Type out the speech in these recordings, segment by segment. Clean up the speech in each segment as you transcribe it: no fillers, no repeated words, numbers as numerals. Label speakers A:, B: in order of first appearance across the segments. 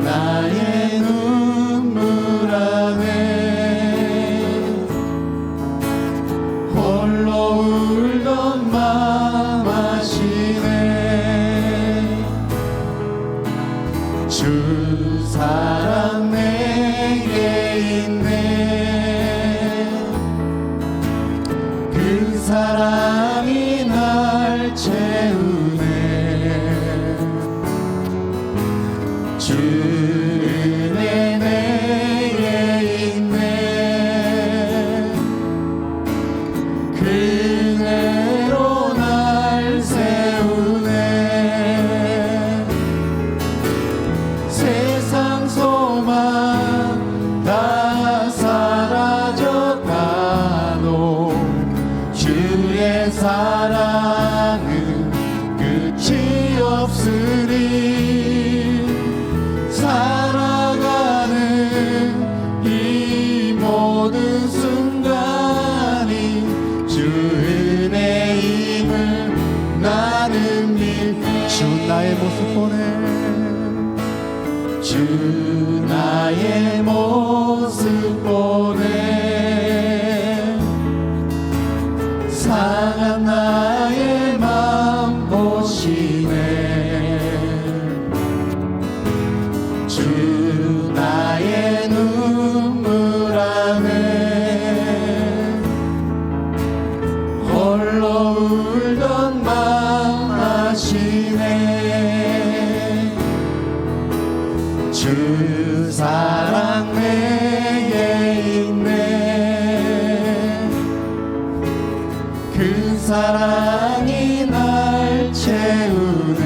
A: 나의 눈물 안에 홀로 울던 맘 아시네. 주 사랑 내게 있네. 그 사랑이 날 채우네. 주 은혜 내게 있네. 그 은혜로 날 세우네. 세상 소망 다 사라져가도 주의 사랑은 끝이 없으니. 살아가는 이 모든 순간이 주 은혜임을 나는 믿네. 주 나의 모습 보네. 주 나의 모습 보네. 상한 나의 맘 보시네. 주 나의 눈물 안에 홀로 울던 맘 아시네. 주 사랑 내게 있네. 그 사랑이 날 채우네.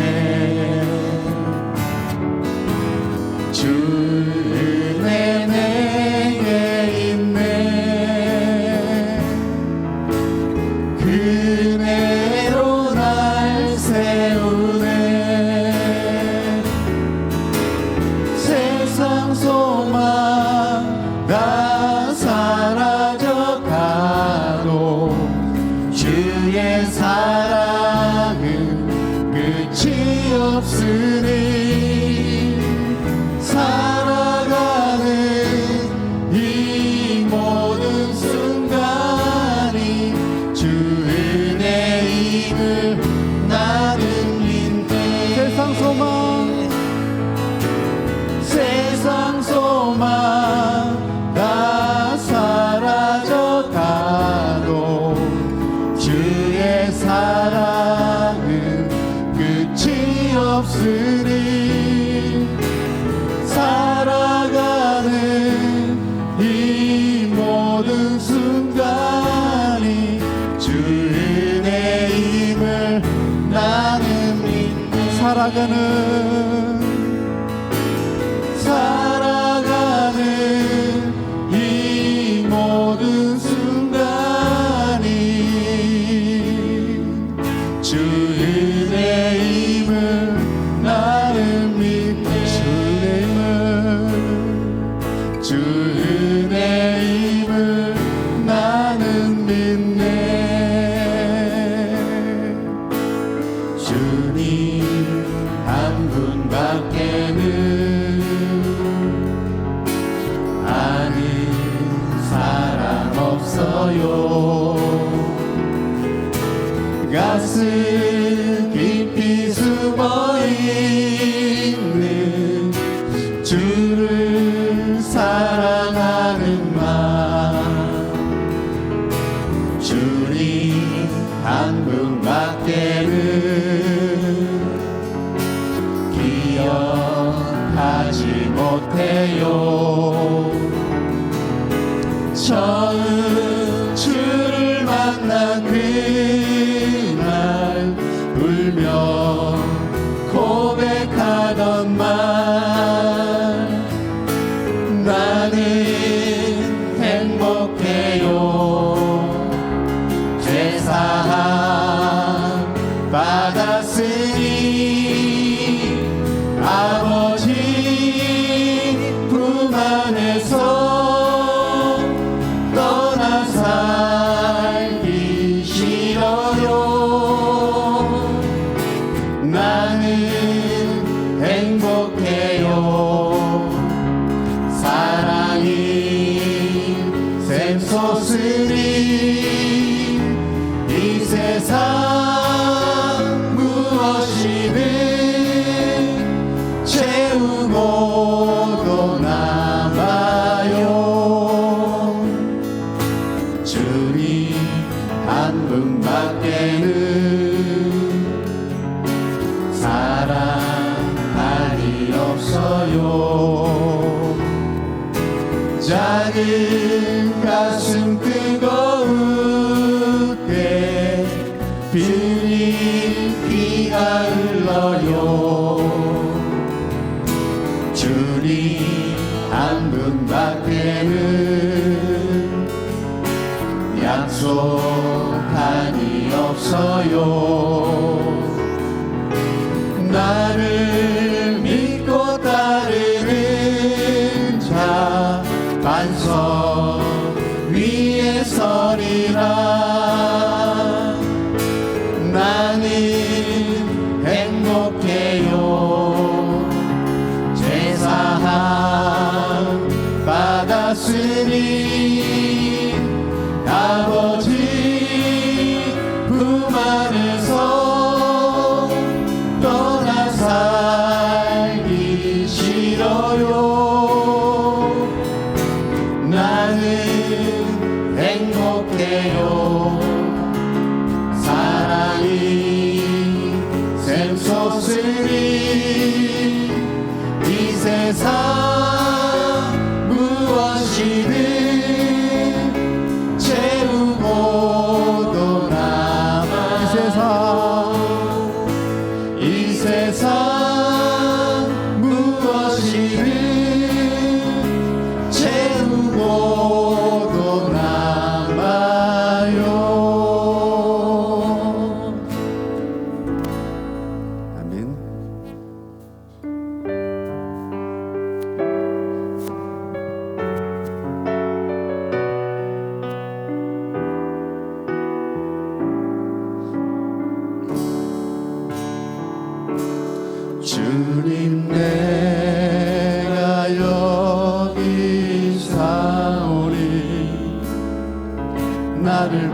A: 주 은혜 내게 있네. 그 은혜로 날 세우네. 세상 소망 다 사라져가도 주의 사랑은 끝이 없으니. 살아가는 이 모든 순간이 주 은혜임을 나는 믿네. 세상 소망 다 사라져가도 주의 사랑은 끝이 없으니. 살아가는 이 모든 순간이 주 은혜임을 나는 믿네. 살아가는 이 모든 순간이 주 은혜임을 나는 믿네. 주 은혜임을 나는 믿네. 주님 한 분밖에는 아는 사람 없어요. 가슴 깊이 숨어있는 주를 사랑하는 마음. 주님 한 분밖에는 기억하지 못해요. 처음 주를 만난 그날 울며 고백하던 말. 나는 행복해요. 죄사함 받았으니 아버지 품 안에서 떠나 작은 가슴 뜨거울게 주님 피가 흘러요. 주님 한 분밖에는 약속한이 없어요. 나를 믿고 따르는 자 반석 위에 서리라. 나는 행복해요. 제사함 받았으니 아버지 품 안에서 떠나 살기 싫어요. 나는 행복해요. 사랑이 샘솟으니 이 세상 무엇이든 채우고도 남아. 이 세상 무엇이든 채우고도 남아요. 아멘. 주님 내가 여기 사오니 나를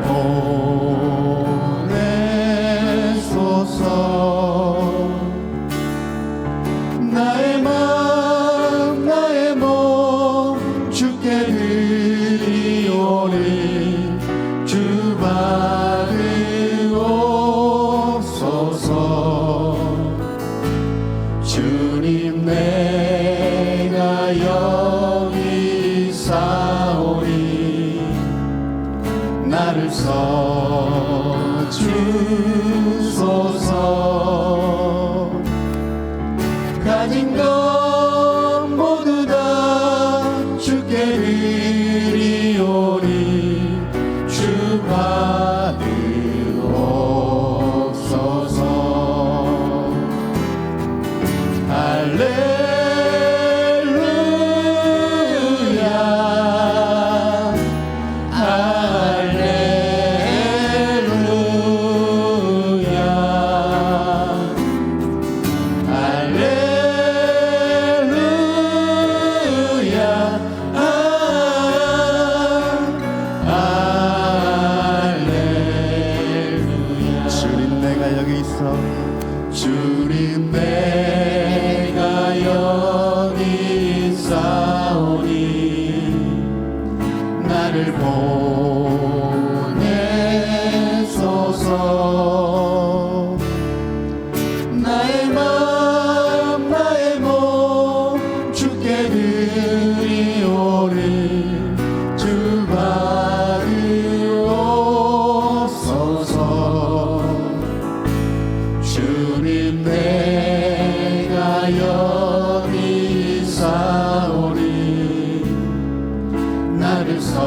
A: 보내소서. 나의 마음 나의 몸 주께 드리오니 주 받으옵소서. 주님 내가 여기 사오니 나를 써주소서. 가진 것 모두 다 주께 드리오니 주 받으옵소서. 할렐루야 할렐루야 할렐루야 할렐루야. 주님 내가 여기 있어. 주님 내가 여기 있사오니 나를 보내소서. 나의 마음 나의 몸 주께 드리오니 주 받으옵소서. 주님 내가 여기 사오니 나를 써주소서.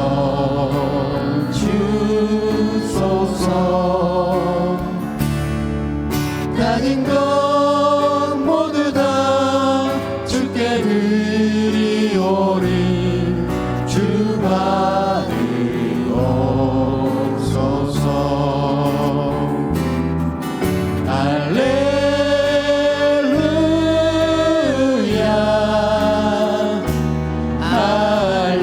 A: 가진 것 모두 다 주께 드리오니 주 받으옵소서. 할렐루야 할렐루야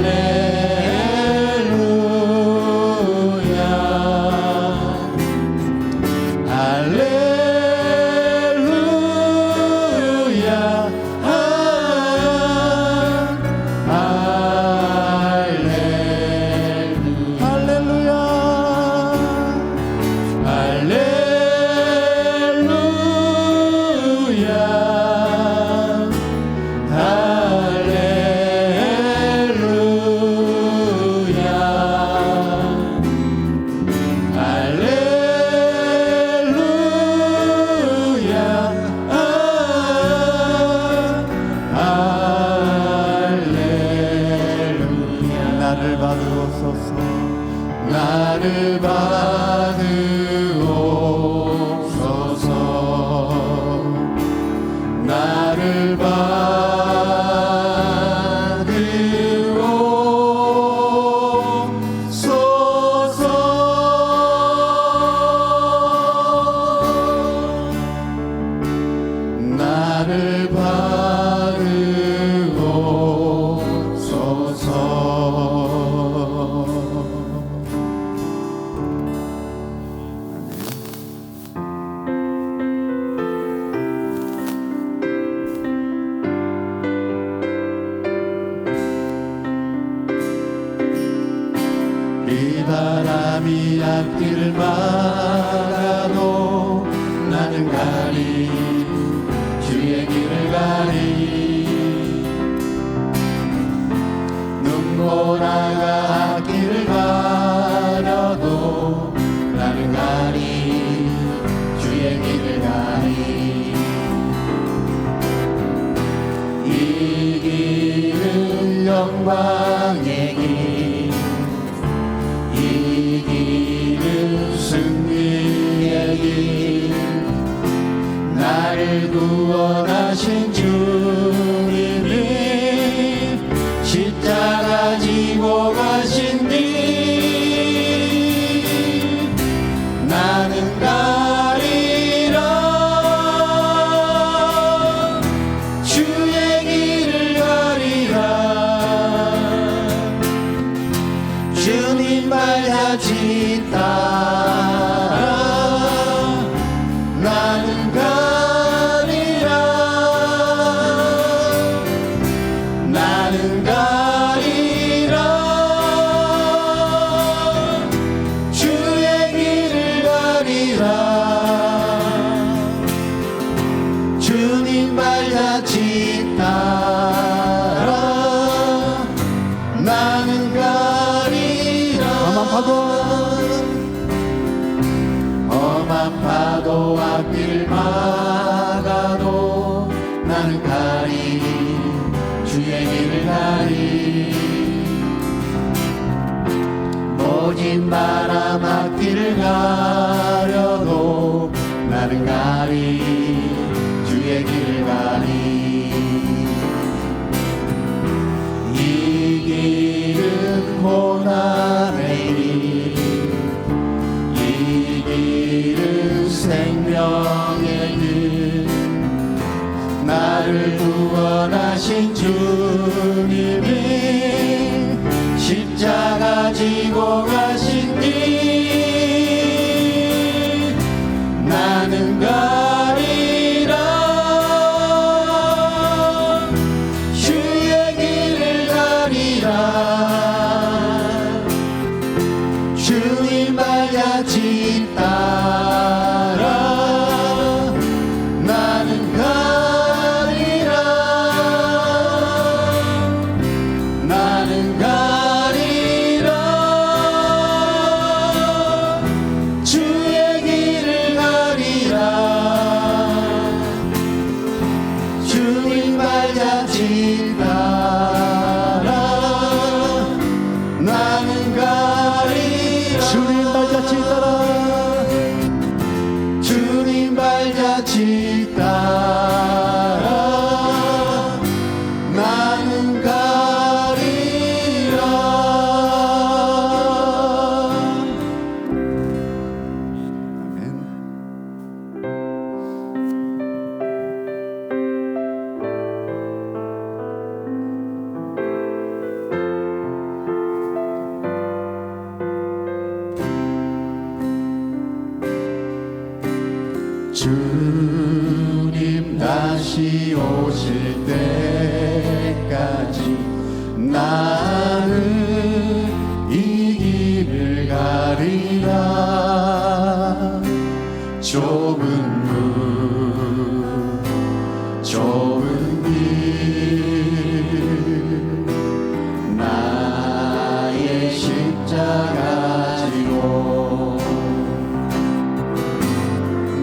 A: 나를 받으옵소서 나를 나를 받으옵소서. 비바람이 앞길을 막아도 나는 가리 주의 길을 가리 눈보라가 앞길을 가려도 나는 가리 주의 길을 가리 이 길은 영광의 길 이 길은 승리의 길 나를 구원하신 주님이 십자가 지고 가신 뒤 나는 가리라 주의 길을 가리라 주님 발자취 따라 나는 가리라 나는 가리라 주의 길을 가리라 주님 발자취 따라 나는 가리라 험한 파도 앞길 막아도 나는 가리 주의 길을 가리 모진 바람 앞길을 가려도 나는 가리 주의 길을 가리 이 길은 고난의 길 이 길은 생명의 길 나를 구원하신 주님이 십자가 지고 가신 뒤 나는 가리라 주의 길을 가리라 주님 발자취 따라 나는 가리라 나는 가리라 주의 길을 가리라 주님 발자취 따라 나는 가리라 주님 발자취 따라 주님 발자취 따라 나는 가리라 아멘. 주님 다시 오실 때까지 나는 이 길을 가리라 좁은 문 좁은 길 나의 십자가 지고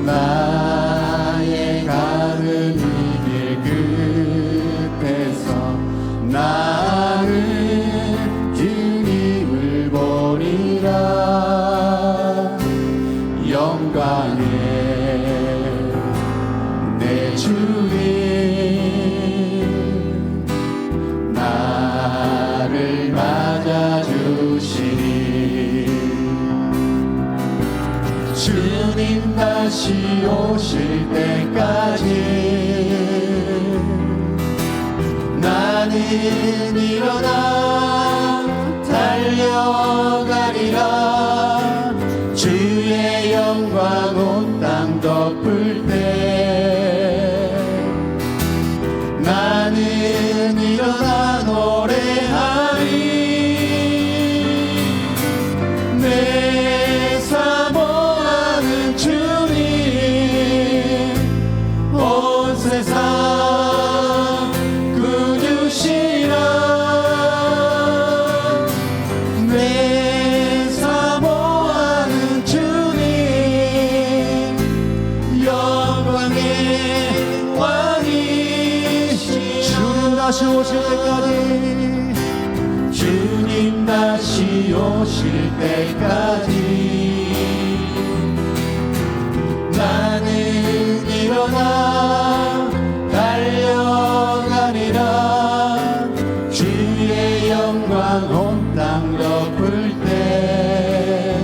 A: 나의 가는 이 길 끝에서 나는 다시 오실 때까지 나는 일어나 달려가리라. 주의 영광 온 땅 덮을 때 나는 일어나 노래하리. 내 사모하는 주님 온 세상 구주시라. 내 사모하는 주님 영광의 왕이시라. 주님 다시 오실 때까지 주님 다시 오실 때까지 나는 일어나 달려가리라. 주의 영광 온 땅 덮을 때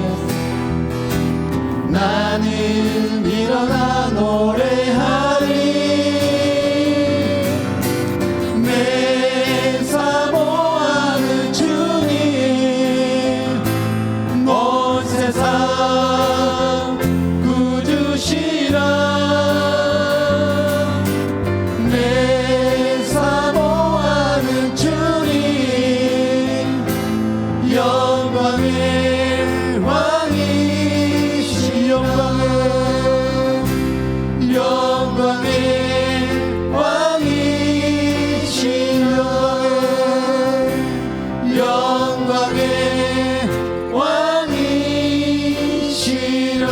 A: 나는 일어나 노래하리. 내 사모하는 주님 온 세상 구주시라. 내 사모하는 주님 영광의 왕이시. 영광의 왕이시. 영광의 왕이시라.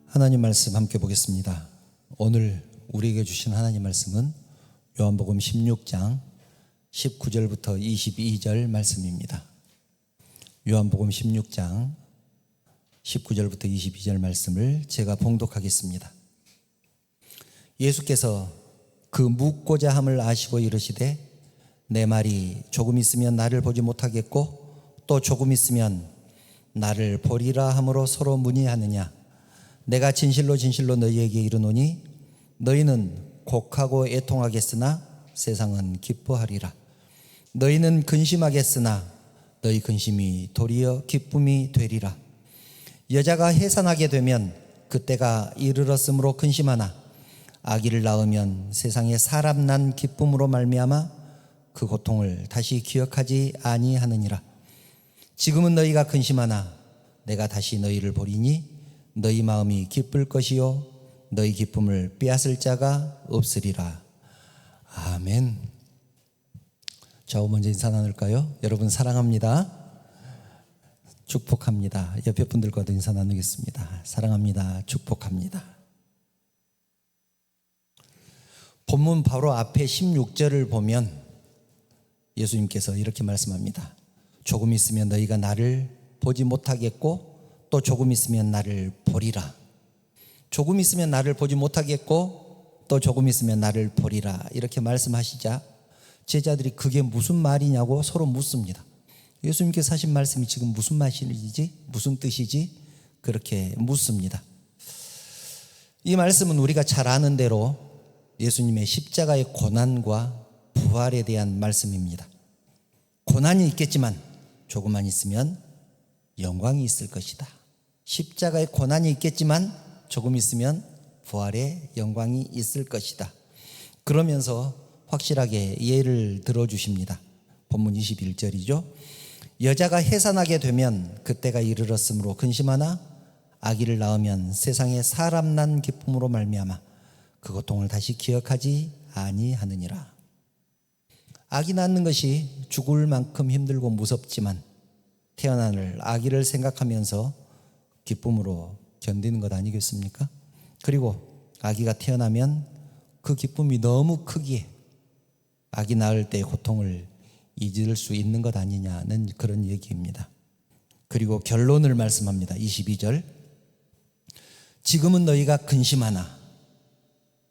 B: 하나님 말씀 함께 보겠습니다. 오늘 우리에게 주신 하나님 말씀은 요한복음 16장 19절부터 22절 말씀입니다. 요한복음 16장 19절부터 22절 말씀을 제가 봉독하겠습니다. 예수께서 그 묻고자 함을 아시고 이르시되 내 말이 조금 있으면 나를 보지 못하겠고 또 조금 있으면 나를 보리라 함으로 서로 문의하느냐. 내가 진실로 진실로 너희에게 이르노니 너희는 곡하고 애통하겠으나 세상은 기뻐하리라. 너희는 근심하겠으나 너희 근심이 도리어 기쁨이 되리라. 여자가 해산하게 되면 그때가 이르렀으므로 근심하나 아기를 낳으면 세상에 사람 난 기쁨으로 말미암아 그 고통을 다시 기억하지 아니하느니라. 지금은 너희가 근심하나 내가 다시 너희를 보리니 너희 마음이 기쁠 것이요 너희 기쁨을 빼앗을 자가 없으리라. 아멘. 좌우 먼저 인사 나눌까요? 여러분 사랑합니다. 축복합니다. 옆에 분들과도 인사 나누겠습니다. 사랑합니다. 축복합니다. 본문 바로 앞에 16절을 보면 예수님께서 이렇게 말씀합니다. 조금 있으면 너희가 나를 보지 못하겠고 또 조금 있으면 나를 보리라. 조금 있으면 나를 보지 못하겠고 또 조금 있으면 나를 보리라. 이렇게 말씀하시자 제자들이 그게 무슨 말이냐고 서로 묻습니다. 예수님께서 하신 말씀이 지금 무슨 말이지? 무슨 뜻이지? 그렇게 묻습니다. 이 말씀은 우리가 잘 아는 대로 예수님의 십자가의 고난과 부활에 대한 말씀입니다. 고난이 있겠지만 조금만 있으면 영광이 있을 것이다. 십자가의 고난이 있겠지만 조금 있으면 부활의 영광이 있을 것이다. 그러면서 확실하게 예를 들어주십니다. 본문 21절이죠. 여자가 해산하게 되면 그때가 이르렀으므로 근심하나 아기를 낳으면 세상에 사람 난 기쁨으로 말미암아 그 고통을 다시 기억하지 아니하느니라. 아기 낳는 것이 죽을 만큼 힘들고 무섭지만 태어날 아기를 생각하면서 기쁨으로 견디는 것 아니겠습니까? 그리고 아기가 태어나면 그 기쁨이 너무 크기에 아기 낳을 때의 고통을 잊을 수 있는 것 아니냐는 그런 얘기입니다. 그리고 결론을 말씀합니다. 22절. 지금은 너희가 근심하나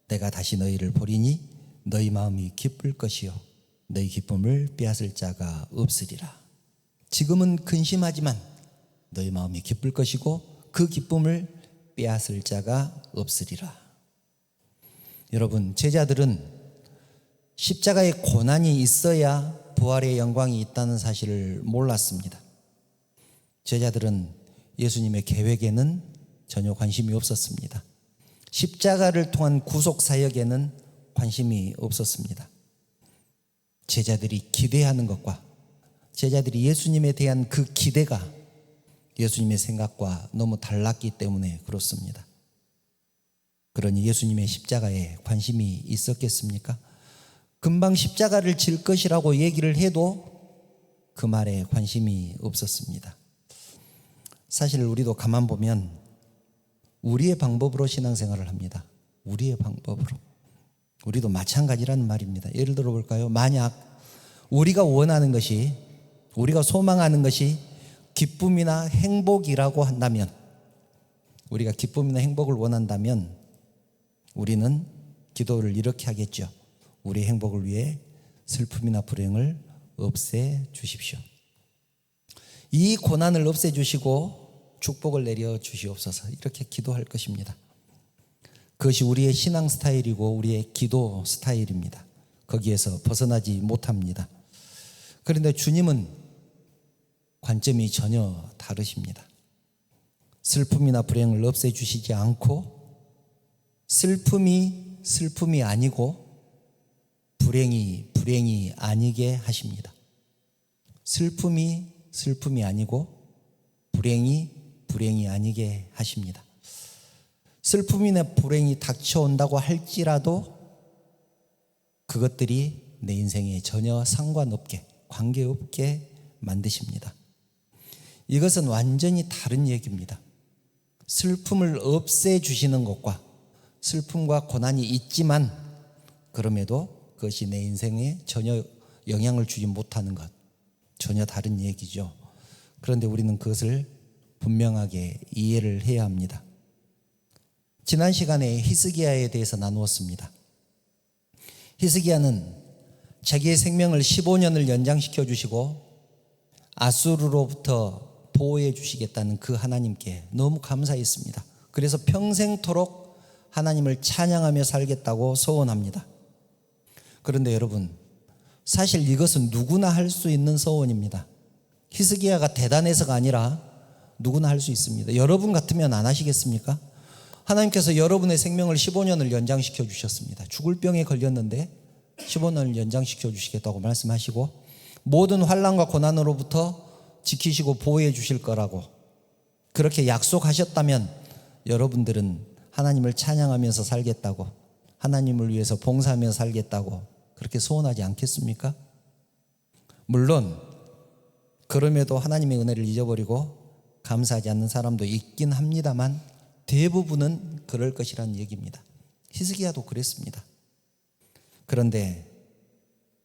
B: 내가 다시 너희를 보리니 너희 마음이 기쁠 것이요 너희 기쁨을 빼앗을 자가 없으리라. 지금은 근심하지만 너희 마음이 기쁠 것이고 그 기쁨을 빼앗을 자가 없으리라. 여러분, 제자들은 십자가의 고난이 있어야 부활의 영광이 있다는 사실을 몰랐습니다. 제자들은 예수님의 계획에는 전혀 관심이 없었습니다. 십자가를 통한 구속 사역에는 관심이 없었습니다. 제자들이 기대하는 것과 제자들이 예수님에 대한 그 기대가 예수님의 생각과 너무 달랐기 때문에 그렇습니다. 그러니 예수님의 십자가에 관심이 있었겠습니까? 금방 십자가를 질 것이라고 얘기를 해도 그 말에 관심이 없었습니다. 사실 우리도 가만 보면 우리의 방법으로 신앙생활을 합니다. 우리의 방법으로. 우리도 마찬가지라는 말입니다. 예를 들어 볼까요? 만약 우리가 원하는 것이, 우리가 소망하는 것이 기쁨이나 행복이라고 한다면, 우리가 기쁨이나 행복을 원한다면 우리는 기도를 이렇게 하겠죠. 우리의 행복을 위해 슬픔이나 불행을 없애 주십시오. 이 고난을 없애 주시고 축복을 내려 주시옵소서. 이렇게 기도할 것입니다. 그것이 우리의 신앙 스타일이고 우리의 기도 스타일입니다. 거기에서 벗어나지 못합니다. 그런데 주님은 관점이 전혀 다르십니다. 슬픔이나 불행을 없애 주시지 않고 슬픔이 아니고 불행이 아니게 하십니다. 슬픔이 아니고 불행이 아니게 하십니다. 슬픔이나 불행이 닥쳐온다고 할지라도 그것들이 내 인생에 전혀 상관없게, 관계없게 만드십니다. 이것은 완전히 다른 얘기입니다. 슬픔을 없애주시는 것과 슬픔과 고난이 있지만 그럼에도 그것이 내 인생에 전혀 영향을 주지 못하는 것, 전혀 다른 얘기죠. 그런데 우리는 그것을 분명하게 이해를 해야 합니다. 지난 시간에 히스기야에 대해서 나누었습니다. 히스기야는 자기의 생명을 15년을 연장시켜 주시고 아수르로부터 보호해 주시겠다는 그 하나님께 너무 감사했습니다. 그래서 평생토록 하나님을 찬양하며 살겠다고 소원합니다. 그런데 여러분, 사실 이것은 누구나 할 수 있는 소원입니다. 히스기야가 대단해서가 아니라 누구나 할 수 있습니다. 여러분 같으면 안 하시겠습니까? 하나님께서 여러분의 생명을 15년을 연장시켜 주셨습니다. 죽을 병에 걸렸는데 15년을 연장시켜 주시겠다고 말씀하시고 모든 환난과 고난으로부터 지키시고 보호해 주실 거라고 그렇게 약속하셨다면 여러분들은 하나님을 찬양하면서 살겠다고, 하나님을 위해서 봉사하며 살겠다고 그렇게 소원하지 않겠습니까? 물론 그럼에도 하나님의 은혜를 잊어버리고 감사하지 않는 사람도 있긴 합니다만 대부분은 그럴 것이라는 얘기입니다. 히스기야도 그랬습니다. 그런데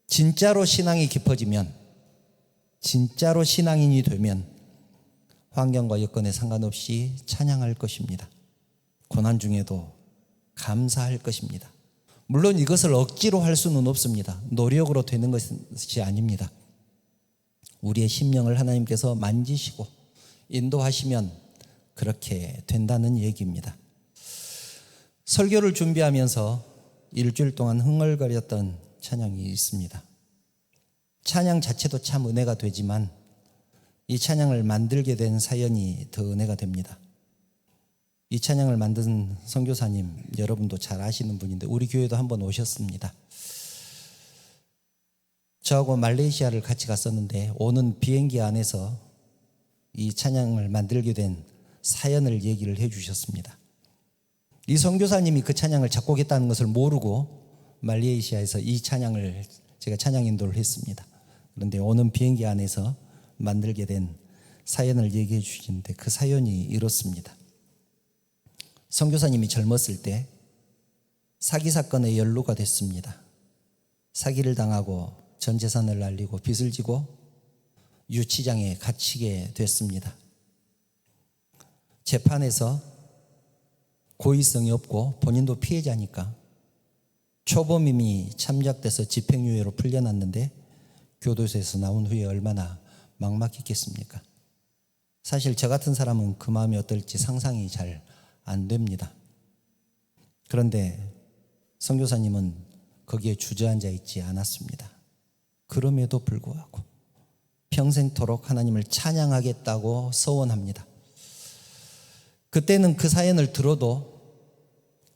B: 진짜로 신앙이 깊어지면, 진짜로 신앙인이 되면 환경과 여건에 상관없이 찬양할 것입니다. 고난 중에도 감사할 것입니다. 물론 이것을 억지로 할 수는 없습니다. 노력으로 되는 것이 아닙니다. 우리의 심령을 하나님께서 만지시고 인도하시면 그렇게 된다는 얘기입니다. 설교를 준비하면서 일주일 동안 흥얼거렸던 찬양이 있습니다. 찬양 자체도 참 은혜가 되지만 이 찬양을 만들게 된 사연이 더 은혜가 됩니다. 이 찬양을 만든 선교사님 여러분도 잘 아시는 분인데 우리 교회도 한번 오셨습니다. 저하고 말레이시아를 같이 갔었는데 오는 비행기 안에서 이 찬양을 만들게 된 사연을 얘기를 해 주셨습니다. 이 선교사님이 그 찬양을 작곡했다는 것을 모르고 말레이시아에서 이 찬양을 제가 찬양 인도를 했습니다. 그런데 오는 비행기 안에서 만들게 된 사연을 얘기해 주시는데 그 사연이 이렇습니다. 선교사님이 젊었을 때 사기 사건에 연루가 됐습니다. 사기를 당하고 전 재산을 날리고 빚을 지고 유치장에 갇히게 됐습니다. 재판에서 고의성이 없고 본인도 피해자니까 초범임이 참작돼서 집행유예로 풀려났는데 교도소에서 나온 후에 얼마나 막막했겠습니까? 사실 저 같은 사람은 그 마음이 어떨지 상상이 잘 안 됩니다. 그런데 선교사님은 거기에 주저앉아 있지 않았습니다. 그럼에도 불구하고 평생토록 하나님을 찬양하겠다고 서원합니다. 그때는 그 사연을 들어도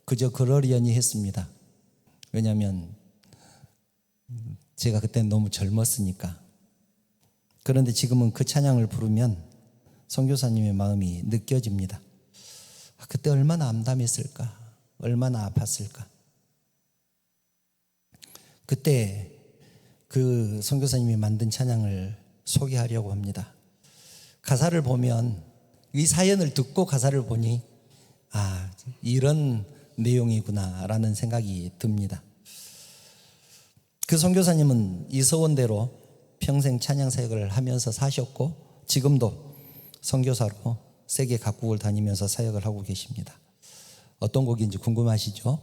B: 그저 그러려니 했습니다. 왜냐하면 제가 그때는 너무 젊었으니까. 그런데 지금은 그 찬양을 부르면 선교사님의 마음이 느껴집니다. 그때 얼마나 암담했을까, 얼마나 아팠을까. 그때 그 선교사님이 만든 찬양을 소개하려고 합니다. 가사를 보면, 이 사연을 듣고 가사를 보니 이런 내용이구나 라는 생각이 듭니다. 그 선교사님은 이 서원대로 평생 찬양 사역을 하면서 사셨고 지금도 선교사로 세계 각국을 다니면서 사역을 하고 계십니다. 어떤 곡인지 궁금하시죠?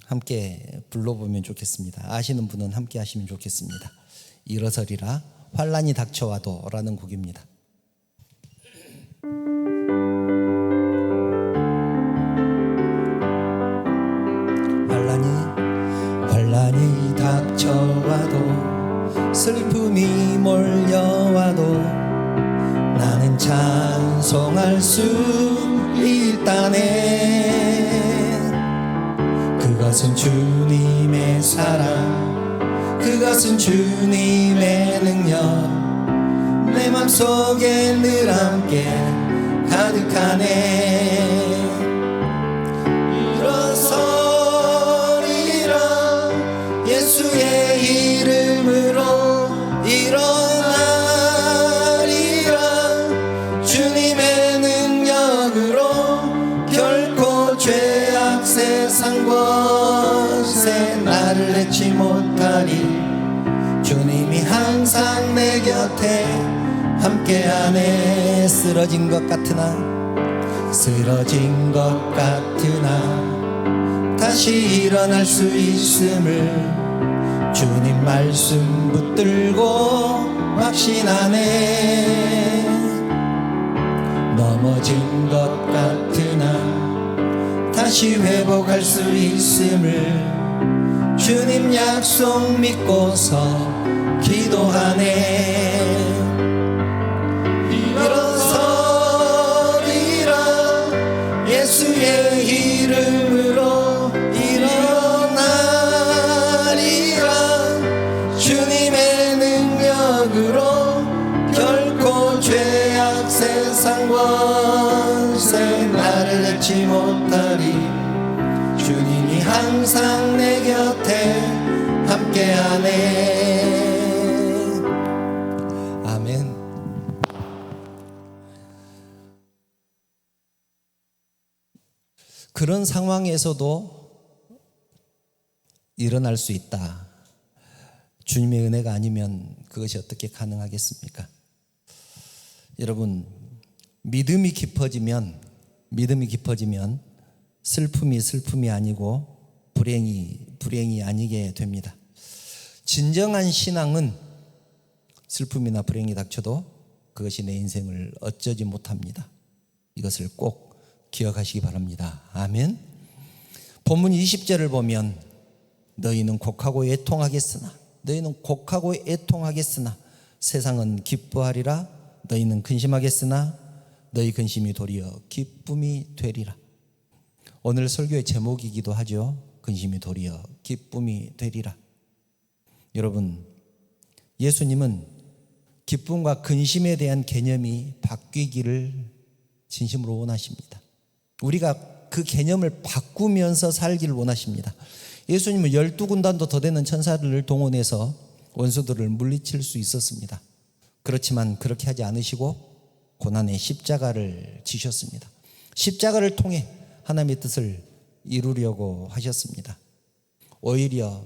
B: 함께 불러보면 좋겠습니다. 아시는 분은 함께 하시면 좋겠습니다. 일어서리라 환란이 닥쳐와도 라는 곡입니다. 환란이 닥쳐와도 슬픔이 몰려와도 나는 찬송할 수 있다네. 그것은 주님의 사랑, 그것은 주님의 능력, 내 맘속에 늘 함께 가득하네. 일어서리라 예수의 이름으로 일어나리라. 주님의 능력으로 결코 죄악 세상 권세 나를 내지 못하리. 주님이 항상 내 곁에 함께하네. 쓰러진 것 같으나 다시 일어날 수 있음을 주님 말씀 붙들고 확신하네. 넘어진 것 같으나 다시 회복할 수 있음을 주님 약속 믿고서 기도하네. 일어서리라 예수의 이름으로 일어나리라. 주님의 능력으로 결코 죄악 세상 권세 나를 내지 못하리. 주님이 항상 내 곁에 함께하네. 아멘. 그런 상황에서도 일어날 수 있다. 주님의 은혜가 아니면 그것이 어떻게 가능하겠습니까? 여러분, 믿음이 깊어지면 슬픔이 아니고 불행이 아니게 됩니다. 진정한 신앙은 슬픔이나 불행이 닥쳐도 그것이 내 인생을 어쩌지 못합니다. 이것을 꼭 기억하시기 바랍니다. 아멘. 본문 20절을 보면 너희는 곡하고 애통하겠으나 세상은 기뻐하리라. 너희는 근심하겠으나 너희 근심이 도리어 기쁨이 되리라. 오늘 설교의 제목이기도 하죠. 근심이 도리어 기쁨이 되리라. 여러분, 예수님은 기쁨과 근심에 대한 개념이 바뀌기를 진심으로 원하십니다. 우리가 그 개념을 바꾸면서 살기를 원하십니다. 예수님은 12군단도 더 되는 천사들을 동원해서 원수들을 물리칠 수 있었습니다. 그렇지만 그렇게 하지 않으시고 고난의 십자가를 지셨습니다. 십자가를 통해 하나님의 뜻을 이루려고 하셨습니다. 오히려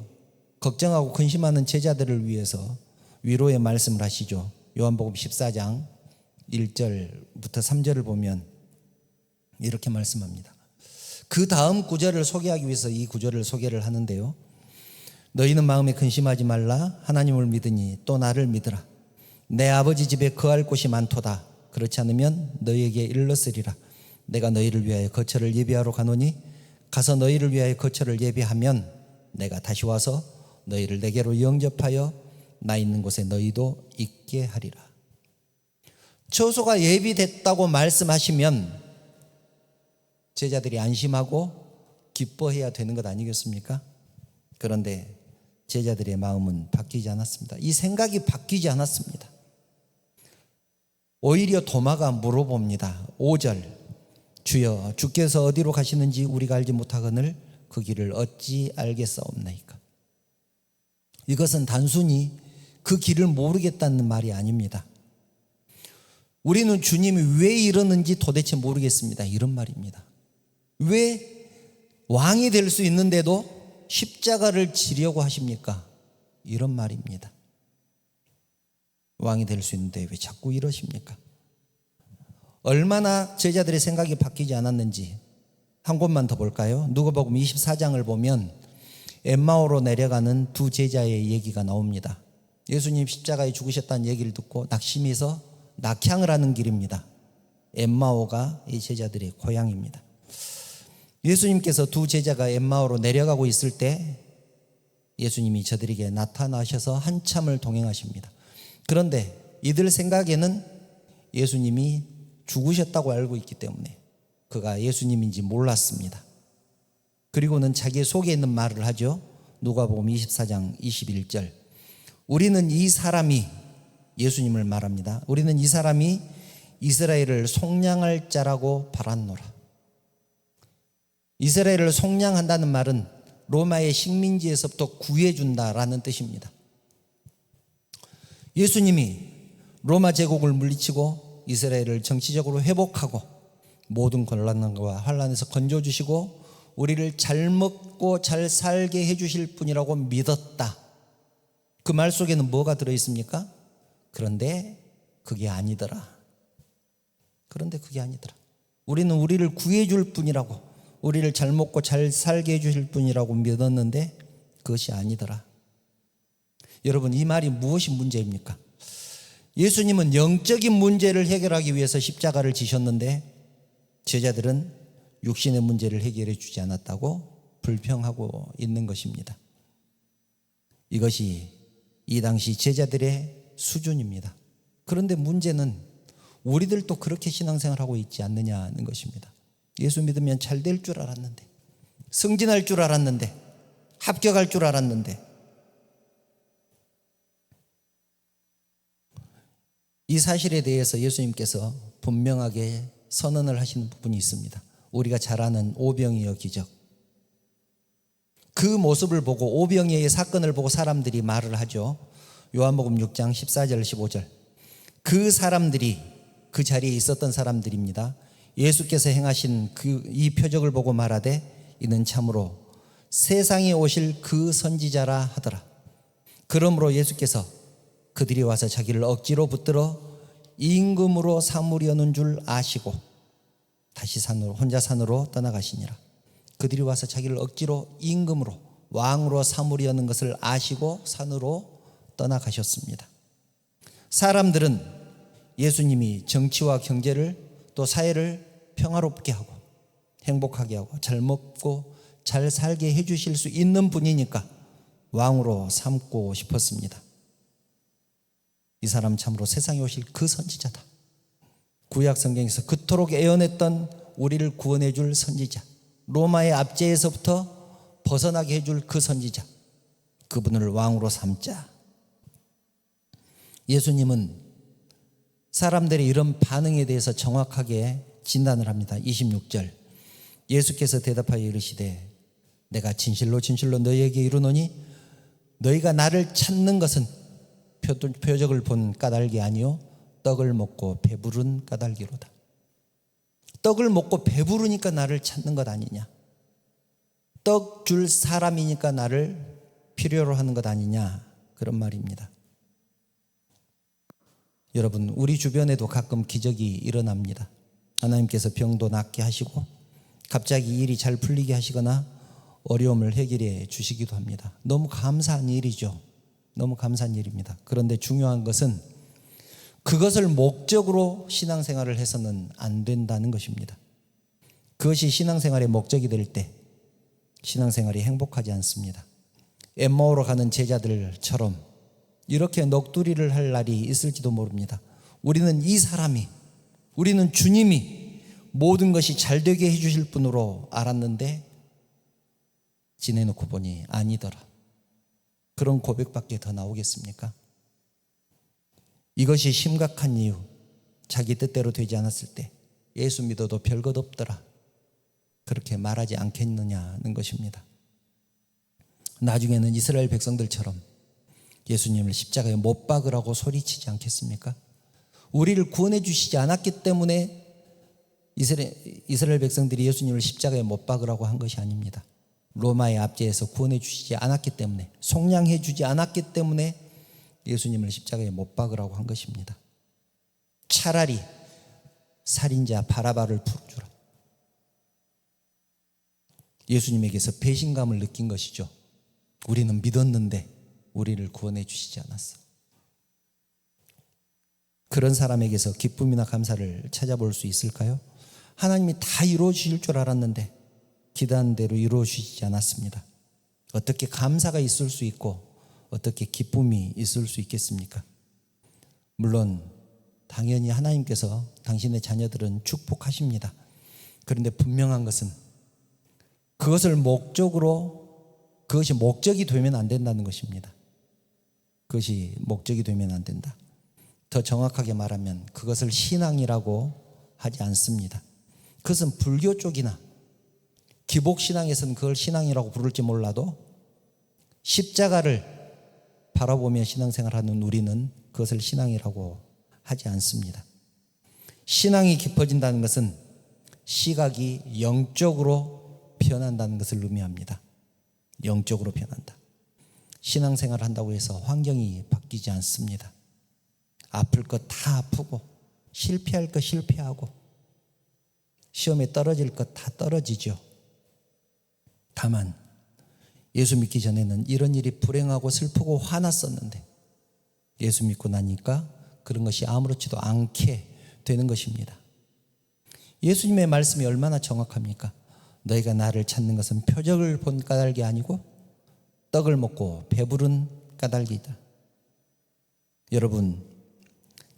B: 걱정하고 근심하는 제자들을 위해서 위로의 말씀을 하시죠. 요한복음 14장 1절부터 3절을 보면 이렇게 말씀합니다. 그 다음 구절을 소개하기 위해서 이 구절을 소개를 하는데요. 너희는 마음에 근심하지 말라. 하나님을 믿으니 또 나를 믿으라. 내 아버지 집에 거할 곳이 많도다. 그렇지 않으면 너희에게 일렀으리라. 내가 너희를 위하여 거처를 예비하러 가노니 가서 너희를 위하여 거처를 예비하면 내가 다시 와서 너희를 내게로 영접하여 나 있는 곳에 너희도 있게 하리라. 처소가 예비됐다고 말씀하시면 제자들이 안심하고 기뻐해야 되는 것 아니겠습니까? 그런데 제자들의 마음은 바뀌지 않았습니다. 이 생각이 바뀌지 않았습니다. 오히려 도마가 물어봅니다. 5절, 주여 주께서 어디로 가시는지 우리가 알지 못하거늘 그 길을 어찌 알겠사옵나이까. 이것은 단순히 그 길을 모르겠다는 말이 아닙니다. 우리는 주님이 왜 이러는지 도대체 모르겠습니다. 이런 말입니다. 왜 왕이 될 수 있는데도 십자가를 지려고 하십니까? 이런 말입니다. 왕이 될 수 있는데 왜 자꾸 이러십니까? 얼마나 제자들의 생각이 바뀌지 않았는지 한 곳만 더 볼까요? 누가복음 24장을 보면 엠마오로 내려가는 두 제자의 얘기가 나옵니다. 예수님 십자가에 죽으셨다는 얘기를 듣고 낙심해서 낙향을 하는 길입니다. 엠마오가 이 제자들의 고향입니다. 예수님께서 두 제자가 엠마오로 내려가고 있을 때 예수님이 저들에게 나타나셔서 한참을 동행하십니다. 그런데 이들 생각에는 예수님이 죽으셨다고 알고 있기 때문에 그가 예수님인지 몰랐습니다. 그리고는 자기 속에 있는 말을 하죠. 누가복음 24장 21절. 우리는 이 사람이, 예수님을 말합니다. 우리는 이 사람이 이스라엘을 속량할 자라고 바랐노라. 이스라엘을 속량한다는 말은 로마의 식민지에서부터 구해준다라는 뜻입니다. 예수님이 로마 제국을 물리치고 이스라엘을 정치적으로 회복하고 모든 곤란과 환난에서 건져주시고 우리를 잘 먹고 잘 살게 해주실 분이라고 믿었다. 그 말 속에는 뭐가 들어있습니까? 그런데 그게 아니더라. 우리는 우리를 구해줄 분이라고, 우리를 잘 먹고 잘 살게 해주실 분이라고 믿었는데 그것이 아니더라. 여러분, 이 말이 무엇이 문제입니까? 예수님은 영적인 문제를 해결하기 위해서 십자가를 지셨는데 제자들은 육신의 문제를 해결해 주지 않았다고 불평하고 있는 것입니다. 이것이 이 당시 제자들의 수준입니다. 그런데 문제는 우리들도 그렇게 신앙생활하고 있지 않느냐는 것입니다. 예수 믿으면 잘 될 줄 알았는데, 승진할 줄 알았는데, 합격할 줄 알았는데, 이 사실에 대해서 예수님께서 분명하게 선언을 하시는 부분이 있습니다. 우리가 잘 아는 오병이어 기적. 그 모습을 보고, 오병이어의 사건을 보고 사람들이 말을 하죠. 요한복음 6장 14절 15절. 그 사람들이, 그 자리에 있었던 사람들입니다. 예수께서 행하신 이 표적을 보고 말하되 이는 참으로 세상에 오실 그 선지자라 하더라. 그러므로 예수께서 그들이 와서 자기를 억지로 붙들어 임금으로 삼으려는 줄 아시고 다시 혼자 산으로 떠나가시니라. 그들이 와서 자기를 억지로 임금으로, 왕으로 삼으려는 것을 아시고 산으로 떠나가셨습니다. 사람들은 예수님이 정치와 경제를 또 사회를 평화롭게 하고 행복하게 하고 잘 먹고 잘 살게 해주실 수 있는 분이니까 왕으로 삼고 싶었습니다. 이 사람 참으로 세상에 오실 그 선지자다. 구약 성경에서 그토록 애원했던 우리를 구원해 줄 선지자, 로마의 압제에서부터 벗어나게 해줄 그 선지자, 그분을 왕으로 삼자. 예수님은 사람들의 이런 반응에 대해서 정확하게 진단을 합니다. 26절. 예수께서 대답하여 이르시되 내가 진실로 진실로 너희에게 이르노니 너희가 나를 찾는 것은 표적을 본 까닭이 아니요 떡을 먹고 배부른 까닭이로다. 떡을 먹고 배부르니까 나를 찾는 것 아니냐, 떡 줄 사람이니까 나를 필요로 하는 것 아니냐, 그런 말입니다. 여러분, 우리 주변에도 가끔 기적이 일어납니다. 하나님께서 병도 낫게 하시고 갑자기 일이 잘 풀리게 하시거나 어려움을 해결해 주시기도 합니다. 너무 감사한 일이죠. 너무 감사한 일입니다. 그런데 중요한 것은 그것을 목적으로 신앙생활을 해서는 안 된다는 것입니다. 그것이 신앙생활의 목적이 될 때 신앙생활이 행복하지 않습니다. 엠마오로 가는 제자들처럼 이렇게 넋두리를 할 날이 있을지도 모릅니다. 우리는 우리는 주님이 모든 것이 잘 되게 해주실 분으로 알았는데 지내놓고 보니 아니더라. 그런 고백밖에 더 나오겠습니까? 이것이 심각한 이유, 자기 뜻대로 되지 않았을 때 예수 믿어도 별것 없더라, 그렇게 말하지 않겠느냐는 것입니다. 나중에는 이스라엘 백성들처럼 예수님을 십자가에 못 박으라고 소리치지 않겠습니까? 우리를 구원해 주시지 않았기 때문에 이스라엘 백성들이 예수님을 십자가에 못 박으라고 한 것이 아닙니다. 로마의 압제에서 구원해 주시지 않았기 때문에, 속량해 주지 않았기 때문에 예수님을 십자가에 못 박으라고 한 것입니다. 차라리 살인자 바라바를 풀어주라. 예수님에게서 배신감을 느낀 것이죠. 우리는 믿었는데 우리를 구원해 주시지 않았어. 그런 사람에게서 기쁨이나 감사를 찾아볼 수 있을까요? 하나님이 다 이루어 주실 줄 알았는데 기대한 대로 이루어 주시지 않았습니다. 어떻게 감사가 있을 수 있고 어떻게 기쁨이 있을 수 있겠습니까? 물론 당연히 하나님께서 당신의 자녀들은 축복하십니다. 그런데 분명한 것은 그것이 목적이 되면 안 된다는 것입니다. 그것이 목적이 되면 안 된다. 더 정확하게 말하면 그것을 신앙이라고 하지 않습니다. 그것은 불교 쪽이나 기복신앙에서는 그걸 신앙이라고 부를지 몰라도 십자가를 바라보며 신앙생활하는 우리는 그것을 신앙이라고 하지 않습니다. 신앙이 깊어진다는 것은 시각이 영적으로 변한다는 것을 의미합니다. 영적으로 변한다. 신앙생활을 한다고 해서 환경이 바뀌지 않습니다. 아플 것 다 아프고 실패할 것 실패하고 시험에 떨어질 것 다 떨어지죠. 다만 예수 믿기 전에는 이런 일이 불행하고 슬프고 화났었는데 예수 믿고 나니까 그런 것이 아무렇지도 않게 되는 것입니다. 예수님의 말씀이 얼마나 정확합니까? 너희가 나를 찾는 것은 표적을 본 까닭이 아니고 떡을 먹고 배부른 까닭이다. 여러분,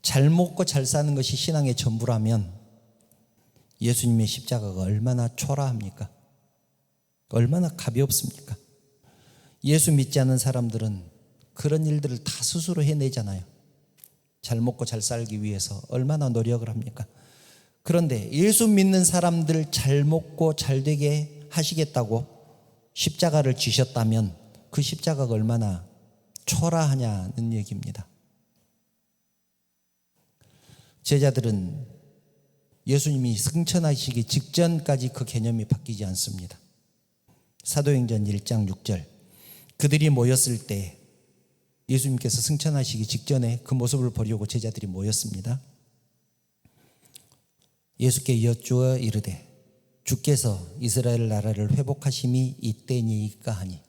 B: 잘 먹고 잘 사는 것이 신앙의 전부라면 예수님의 십자가가 얼마나 초라합니까? 얼마나 가볍습니까? 예수 믿지 않는 사람들은 그런 일들을 다 스스로 해내잖아요. 잘 먹고 잘 살기 위해서 얼마나 노력을 합니까? 그런데 예수 믿는 사람들 잘 먹고 잘 되게 하시겠다고 십자가를 지셨다면 그 십자가가 얼마나 초라하냐는 얘기입니다. 제자들은 예수님이 승천하시기 직전까지 그 개념이 바뀌지 않습니다. 사도행전 1장 6절, 그들이 모였을 때 예수님께서 승천하시기 직전에 그 모습을 보려고 제자들이 모였습니다. 예수께 여쭈어 이르되 주께서 이스라엘 나라를 회복하심이 이때니까 하니,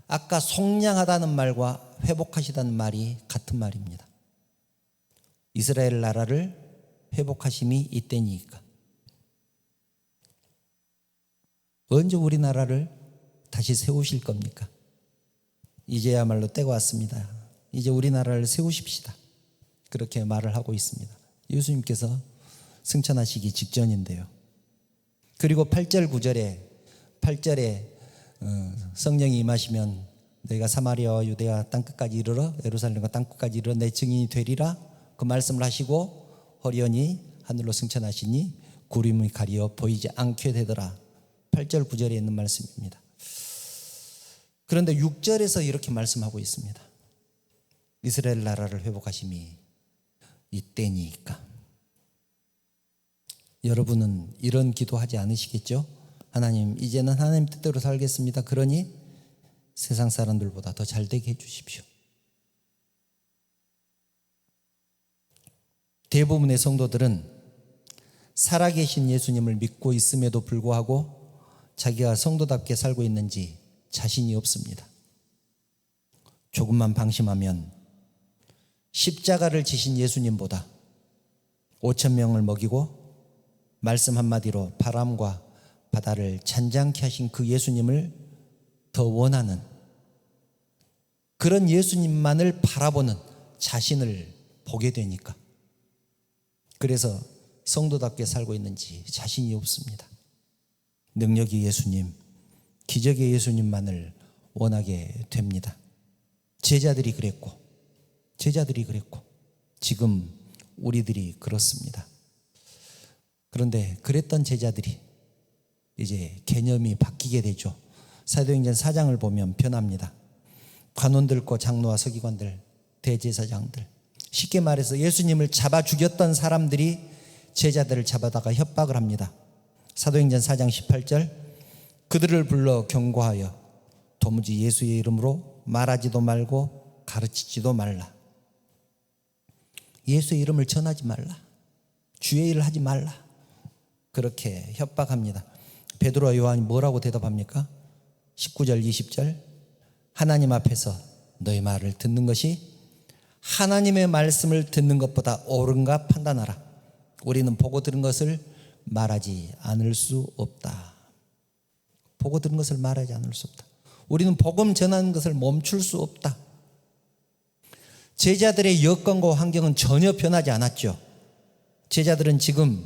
B: 아까 속량하다는 말과 회복하시다는 말이 같은 말입니다. 이스라엘 나라를 회복하심이 이때니까. 언제 우리나라를 다시 세우실 겁니까? 이제야말로 때가 왔습니다. 이제 우리나라를 세우십시다. 그렇게 말을 하고 있습니다. 예수님께서 승천하시기 직전인데요. 그리고 8절 8절에 성령이 임하시면 너희가 사마리아와 유대아 땅끝까지 이르러 예루살렘과 땅끝까지 이르러 내 증인이 되리라, 그 말씀을 하시고 허리언이 하늘로 승천하시니 구름이 가리어 보이지 않게 되더라. 8절 9절에 있는 말씀입니다. 그런데 6절에서 이렇게 말씀하고 있습니다. 이스라엘 나라를 회복하심이 이때니까. 여러분은 이런 기도하지 않으시겠죠? 하나님, 이제는 하나님 뜻대로 살겠습니다. 그러니 세상 사람들보다 더 잘되게 해주십시오. 대부분의 성도들은 살아계신 예수님을 믿고 있음에도 불구하고 자기가 성도답게 살고 있는지 자신이 없습니다. 조금만 방심하면 십자가를 지신 예수님보다 5천 명을 먹이고 말씀 한마디로 바람과 바다를 잔잔케 하신 그 예수님을 더 원하는, 그런 예수님만을 바라보는 자신을 보게 되니까, 그래서 성도답게 살고 있는지 자신이 없습니다. 능력의 예수님, 기적의 예수님만을 원하게 됩니다. 제자들이 그랬고 지금 우리들이 그렇습니다. 그런데 그랬던 제자들이 이제 개념이 바뀌게 되죠. 사도행전 4장을 보면 변합니다. 관원들과 장로와 서기관들, 대제사장들, 쉽게 말해서 예수님을 잡아 죽였던 사람들이 제자들을 잡아다가 협박을 합니다. 사도행전 4장 18절, 그들을 불러 경고하여 도무지 예수의 이름으로 말하지도 말고 가르치지도 말라. 예수의 이름을 전하지 말라. 주의 일을 하지 말라. 그렇게 협박합니다. 베드로와 요한이 뭐라고 대답합니까? 19절 20절, 하나님 앞에서 너희 말을 듣는 것이 하나님의 말씀을 듣는 것보다 옳은가 판단하라. 우리는 보고 들은 것을 말하지 않을 수 없다. 보고 들은 것을 말하지 않을 수 없다. 우리는 복음 전하는 것을 멈출 수 없다. 제자들의 여건과 환경은 전혀 변하지 않았죠. 제자들은 지금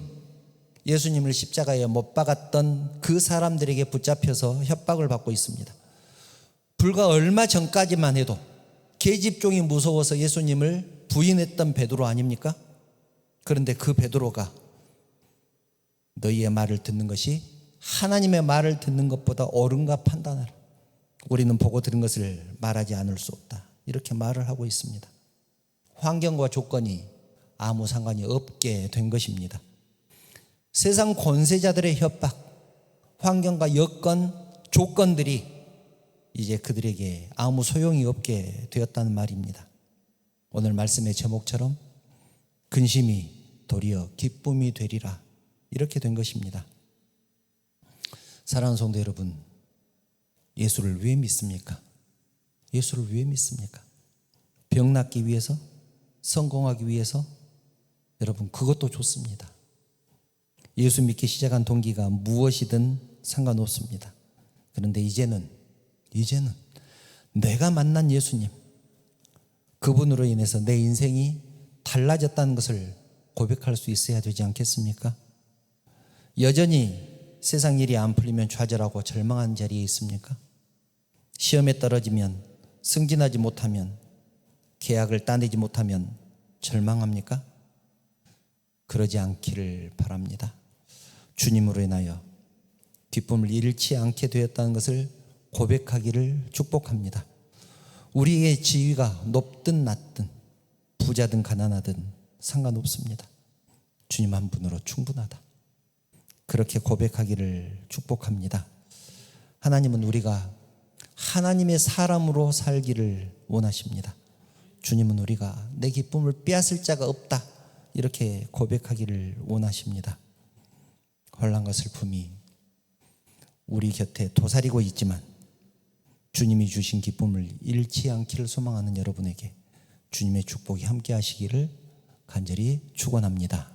B: 예수님을 십자가에 못 박았던 그 사람들에게 붙잡혀서 협박을 받고 있습니다. 불과 얼마 전까지만 해도 계집종이 무서워서 예수님을 부인했던 베드로 아닙니까? 그런데 그 베드로가 너희의 말을 듣는 것이 하나님의 말을 듣는 것보다 옳은가 판단하라. 우리는 보고 들은 것을 말하지 않을 수 없다. 이렇게 말을 하고 있습니다. 환경과 조건이 아무 상관이 없게 된 것입니다. 세상 권세자들의 협박, 환경과 여건, 조건들이 이제 그들에게 아무 소용이 없게 되었다는 말입니다. 오늘 말씀의 제목처럼 근심이 도리어 기쁨이 되리라, 이렇게 된 것입니다. 사랑하는 성도 여러분, 예수를 왜 믿습니까? 예수를 왜 믿습니까? 병 낫기 위해서? 성공하기 위해서? 여러분, 그것도 좋습니다. 예수 믿기 시작한 동기가 무엇이든 상관없습니다. 그런데 이제는 내가 만난 예수님, 그분으로 인해서 내 인생이 달라졌다는 것을 고백할 수 있어야 되지 않겠습니까? 여전히 세상 일이 안 풀리면 좌절하고 절망한 자리에 있습니까? 시험에 떨어지면, 승진하지 못하면, 계약을 따내지 못하면 절망합니까? 그러지 않기를 바랍니다. 주님으로 인하여 기쁨을 잃지 않게 되었다는 것을 고백하기를 축복합니다. 우리의 지위가 높든 낮든, 부자든 가난하든 상관없습니다. 주님 한 분으로 충분하다. 그렇게 고백하기를 축복합니다. 하나님은 우리가 하나님의 사람으로 살기를 원하십니다. 주님은 우리가 내 기쁨을 빼앗을 자가 없다, 이렇게 고백하기를 원하십니다. 혼란과 슬픔이 우리 곁에 도사리고 있지만 주님이 주신 기쁨을 잃지 않기를 소망하는 여러분에게 주님의 축복이 함께 하시기를 간절히 축원합니다.